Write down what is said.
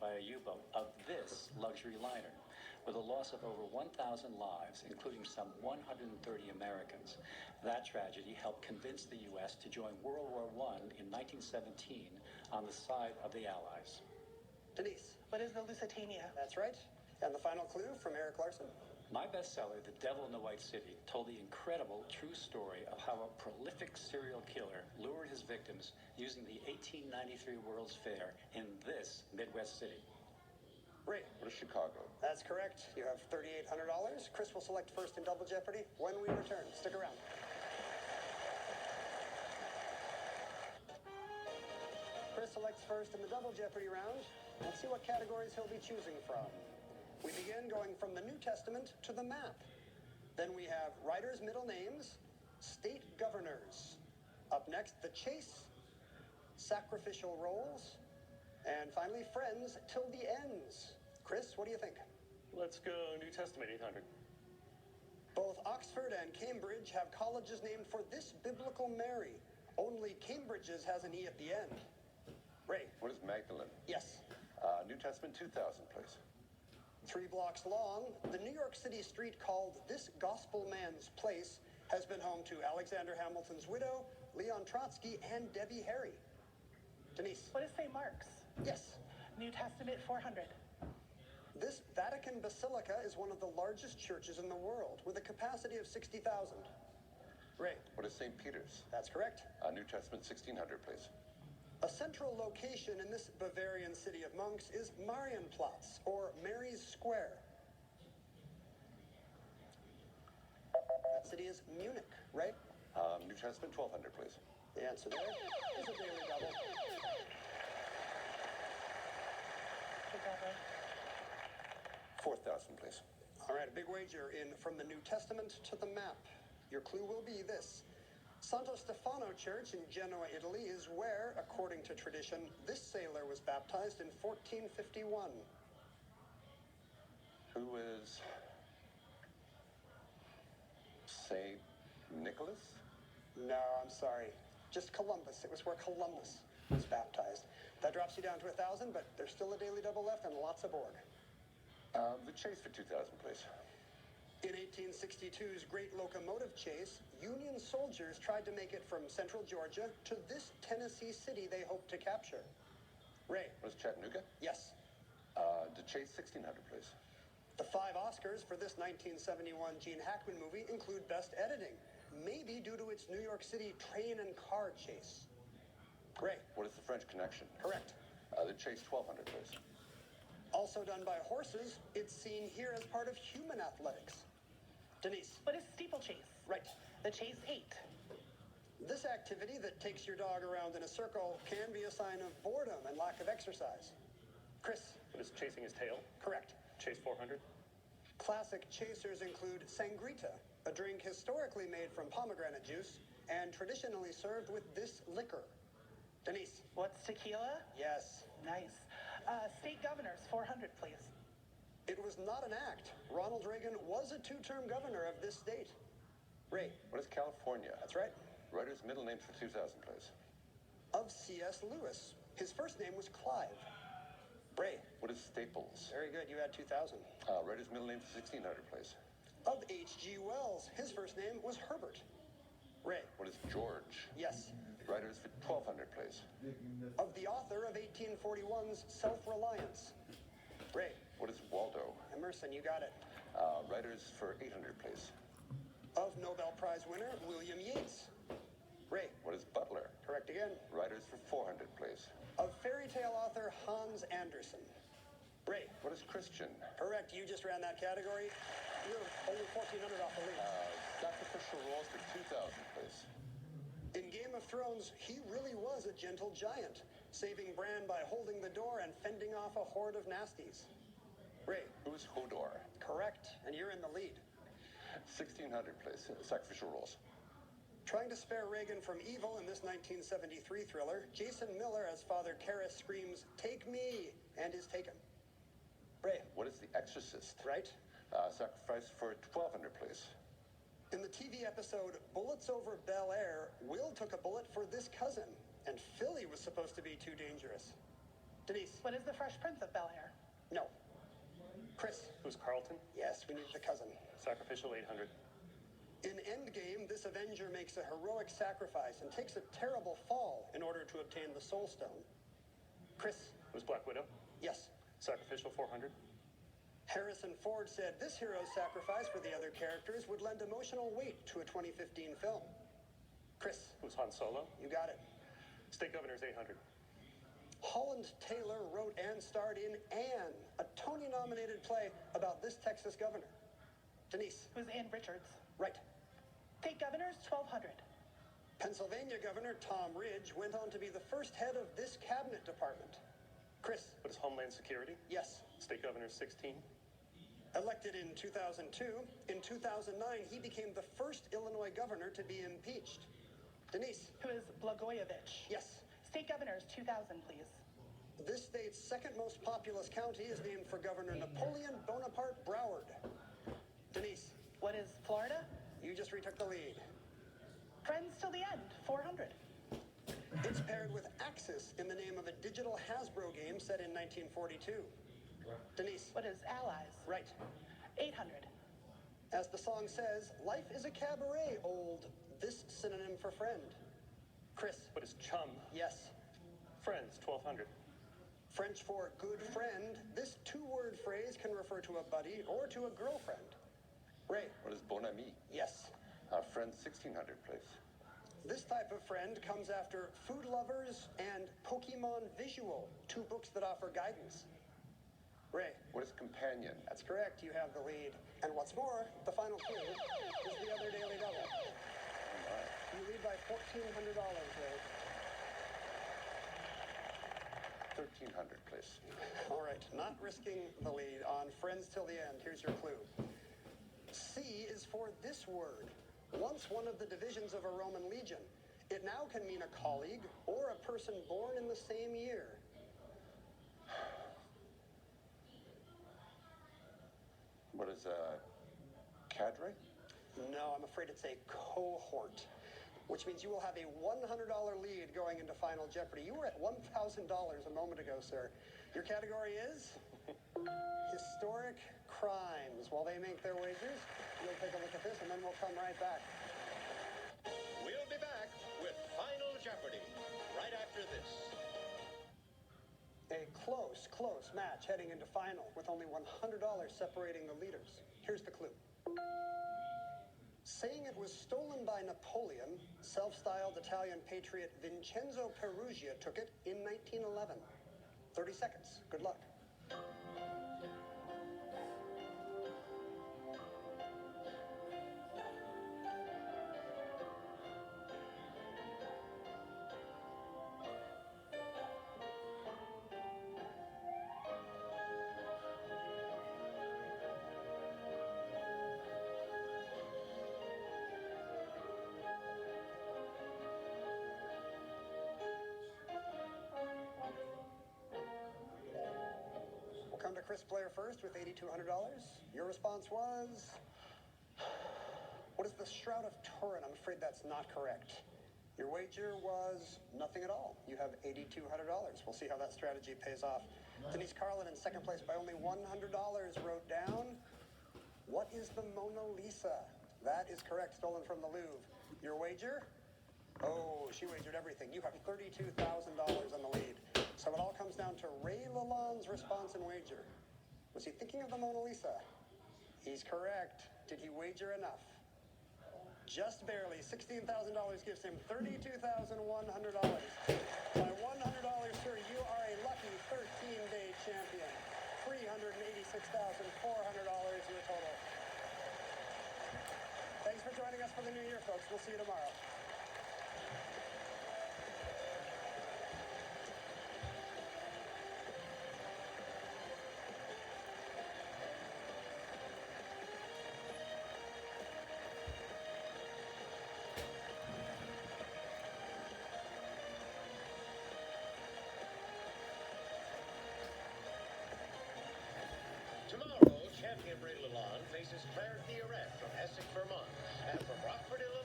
by a U-boat of this luxury liner. With a loss of over 1,000 lives, including some 130 Americans, that tragedy helped convince the U.S. to join World War I in 1917 on the side of the Allies. Denise. What is the Lusitania? That's right. And the final clue from Eric Larson. My bestseller, The Devil in the White City, told the incredible true story of how a prolific serial killer lured his victims using the 1893 World's Fair in this Midwest city. Ray. What is Chicago? That's correct. You have $3,800. Chris will select first in Double Jeopardy when we return. Stick around. Chris selects first in the Double Jeopardy round. Let's see what categories he'll be choosing from. We begin going from the New Testament to the map. Then we have writers' middle names, state governors. Up next, the chase, sacrificial roles, and finally, friends till the ends. Chris, what do you think? Let's go New Testament, 800. Both Oxford and Cambridge have colleges named for this biblical Mary. Only Cambridge's has an E at the end. Ray. What is Magdalene? Yes. New Testament 2000, please. 3 blocks long, the New York City street called This Gospel Man's Place has been home to Alexander Hamilton's widow, Leon Trotsky, and Debbie Harry. Denise. What is St. Mark's? Yes. New Testament 400. This Vatican Basilica is one of the largest churches in the world, with a capacity of 60,000. Ray. What is St. Peter's? That's correct. New Testament 1600, please. A central location in this Bavarian city of monks is Marienplatz, or Mary's Square. That city is Munich, right? New Testament 1200, please. The answer there is a daily double. Chicago. 4000, please. All right, a big wager in from the New Testament to the map. Your clue will be this. Santo Stefano Church in Genoa, Italy is where, according to tradition, this sailor was baptized in 1451. Who is St. Nicholas? No, I'm sorry. Just Columbus. It was where Columbus was baptized. That drops you down to 1,000, but there's still a daily double left and lots aboard. The chase for 2000, please. In 1862's Great Locomotive Chase, Union soldiers tried to make it from central Georgia to this Tennessee city they hoped to capture. Ray. What is Chattanooga? Yes. The chase 1600, please. The 5 Oscars for this 1971 Gene Hackman movie include Best Editing, maybe due to its New York City train and car chase. Ray. What is the French Connection? Correct. The chase 1200, please. Also done by horses, it's seen here as part of human athletics. Denise. What is steeplechase? Right. The chase 8. This activity that takes your dog around in a circle can be a sign of boredom and lack of exercise. Chris. What is chasing his tail? Correct. Chase 400. Classic chasers include sangrita, a drink historically made from pomegranate juice and traditionally served with this liquor. Denise. What's tequila? Yes. Nice. State governors 400, please. It was not an act. Ronald Reagan was a 2-term governor of this state. Ray. What is California? That's right. Writer's middle name for 2000, please. Of C.S. Lewis. His first name was Clive. Ray. What is Staples? Very good. You had 2,000. Writer's middle name for 1600, please. Of H.G. Wells. His first name was Herbert. Ray. What is George? Yes. Writers for 1200, please. Of the author of 1841's Self-Reliance. Ray. What is Waldo? Emerson, you got it. Writers for 800, please. Of Nobel Prize winner William Yeats. Ray. What is Butler? Correct again. Writers for 400, please. Of fairy tale author Hans Andersen. Ray. What is Christian? Correct. You just ran that category. You're only 1,400 off the lead. Sacrificial roles for 2000, please. In Game of Thrones, he really was a gentle giant, saving Bran by holding the door and fending off a horde of nasties. Ray. Who is Hodor? Correct. And you're in the lead. 1600, please. Sacrificial roles. Trying to spare Reagan from evil in this 1973 thriller, Jason Miller as Father Karras screams, "Take me," and is taken. Ray. What is The Exorcist? Right. Sacrifice for 1200, please. In the TV episode Bullets Over Bel Air, Will took a bullet for this cousin, and Philly was supposed to be too dangerous. Denise. What is the Fresh Prince of Bel-Air? No. Chris. Who's Carlton? Yes, we need the cousin. Sacrificial 800. In Endgame, this Avenger makes a heroic sacrifice and takes a terrible fall in order to obtain the Soul Stone. Chris. Who's Black Widow? Yes. Sacrificial 400. Harrison Ford said this hero's sacrifice for the other characters would lend emotional weight to a 2015 film. Chris. Who's Han Solo? You got it. State Governor's 800. Holland Taylor wrote and starred in Anne, a Tony-nominated play about this Texas governor. Denise. Who's Ann Richards? Right. State Governors, 1,200. Pennsylvania Governor Tom Ridge went on to be the first head of this cabinet department. Chris. What is Homeland Security? Yes. State Governor's 16. Elected in 2002, in 2009 he became the first Illinois governor to be impeached. Denise. Who is Blagojevich? Yes. State Governors, 2,000, please. This state's second most populous county is named for Governor Napoleon Bonaparte Broward. Denise. What is Florida? You just retook the lead. Friends till the end, 400. It's paired with Axis in the name of a digital Hasbro game set in 1942. Denise. What is Allies? Right. 800. As the song says, life is a cabaret, old. This synonym for friend. Chris. What is chum? Yes. Friends, 1200. French for good friend. This two-word phrase can refer to a buddy or to a girlfriend. Ray. What is bon ami? Yes. Friend 1600, please. This type of friend comes after Food Lovers and Pokemon Visual, two books that offer guidance. Ray. What is companion? That's correct. You have the lead. And what's more, the final clue is the other Daily Double. You lead by $1,400, Ray. 1300, please. All right, not risking the lead on Friends Till the End. Here's your clue. C is for this word. Once one of the divisions of a Roman legion, it now can mean a colleague or a person born in the same year. What is cadre? No, I'm afraid it's a cohort, which means you will have a $100 lead going into Final Jeopardy. You were at $1,000 a moment ago, sir. Your category is historic crimes. While they make their wagers, we'll take a look at this, and then we'll come right back. We'll be back with Final Jeopardy right after this. A close match heading into final with only $100 separating the leaders. Here's the clue. Saying it was stolen by Napoleon, self-styled Italian patriot Vincenzo Perugia took it in 1911. 30 seconds. Good luck. We'll come to Chris Blair first with $8,200. Your response was... What is the Shroud of Turin? I'm afraid that's not correct. Your wager was nothing at all. You have $8,200. We'll see how that strategy pays off. Denise Carlin in second place by only $100 wrote down, what is the Mona Lisa? That is correct, stolen from the Louvre. Your wager? Oh, she wagered everything. You have $32,000 on the lead. So it all comes down to Ray Lalonde's response and wager. Was he thinking of the Mona Lisa? He's correct. Did he wager enough? Just barely. $16,000 gives him $32,100. By $100, sir, you are a lucky 13-day champion. $386,400 your total. Thanks for joining us for the new year, folks. We'll see you tomorrow. Tomorrow, champion Ray Lalonde faces Claire Theoret from Essex, Vermont. And from Rockford, Illinois,